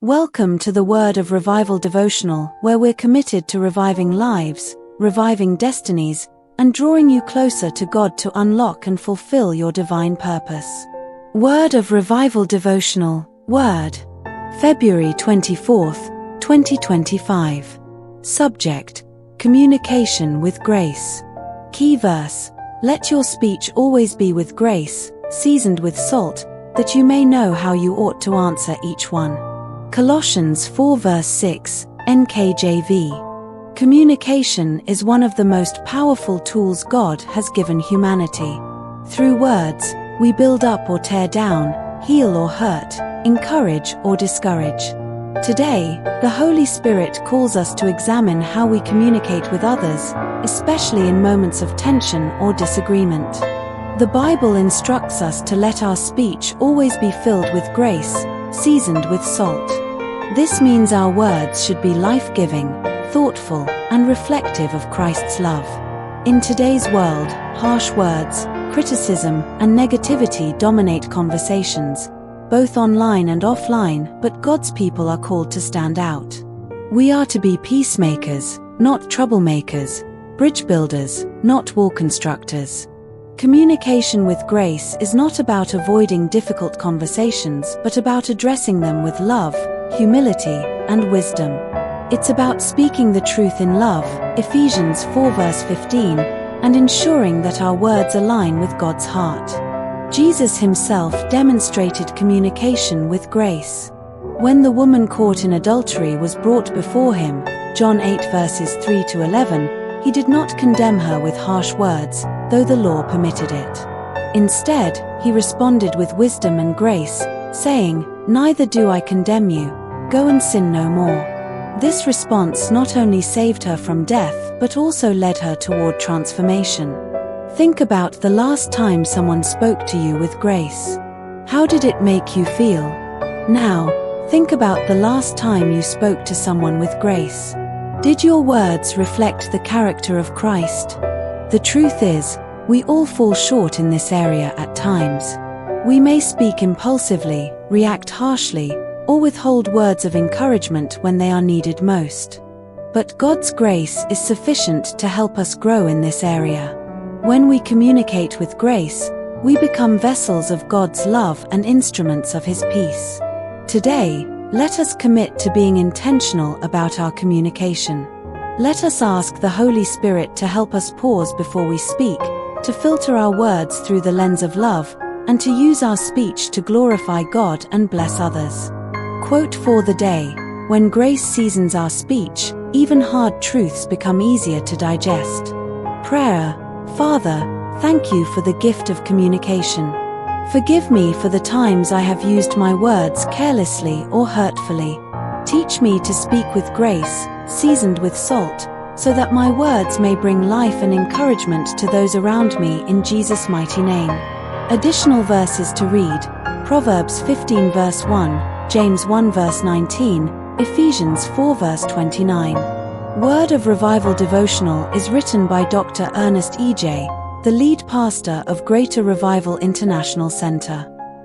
Welcome to the Word of Revival Devotional, where we're committed to reviving lives, reviving destinies, and drawing you closer to God to unlock and fulfill your divine purpose. Word of Revival Devotional, Word. February 24th, 2025. Subject: Communication with Grace. Key verse: Let your speech always be with grace, seasoned with salt, that you may know how you ought to answer each one. Colossians 4 verse 6, NKJV. Communication is one of the most powerful tools God has given humanity. Through words, we build up or tear down, heal or hurt, encourage or discourage. Today, the Holy Spirit calls us to examine how we communicate with others, especially in moments of tension or disagreement. The Bible instructs us to let our speech always be filled with grace, seasoned with salt. This means our words should be life-giving, thoughtful, and reflective of Christ's love. In today's world, harsh words, criticism, and negativity dominate conversations, both online and offline, but God's people are called to stand out. We are to be peacemakers, not troublemakers, bridge builders, not wall constructors. Communication with grace is not about avoiding difficult conversations, but about addressing them with love, humility, and wisdom. It's about speaking the truth in love, Ephesians 4 verse 15, and ensuring that our words align with God's heart. Jesus himself demonstrated communication with grace. When the woman caught in adultery was brought before him, John 8 verses 3 to 11, he did not condemn her with harsh words, though the law permitted it. Instead, he responded with wisdom and grace, saying, "Neither do I condemn you. Go and sin no more." This response not only saved her from death, but also led her toward transformation. Think about the last time someone spoke to you with grace. How did it make you feel? Now, think about the last time you spoke to someone with grace. Did your words reflect the character of Christ? The truth is, we all fall short in this area at times. We may speak impulsively, react harshly, or withhold words of encouragement when they are needed most. But God's grace is sufficient to help us grow in this area. When we communicate with grace, we become vessels of God's love and instruments of His peace. Today, let us commit to being intentional about our communication. Let us ask the Holy Spirit to help us pause before we speak, to filter our words through the lens of love, and to use our speech to glorify God and bless others. Quote for the day: When grace seasons our speech, even hard truths become easier to digest. Prayer: Father, thank you for the gift of communication. Forgive me for the times I have used my words carelessly or hurtfully. Teach me to speak with grace, seasoned with salt, so that my words may bring life and encouragement to those around me in Jesus' mighty name. Additional verses to read: Proverbs 15 verse 1, James 1 verse 19, Ephesians 4 verse 29. Word of Revival Devotional is written by Dr. Ernest E.J., the lead pastor of Greater Revival International Center.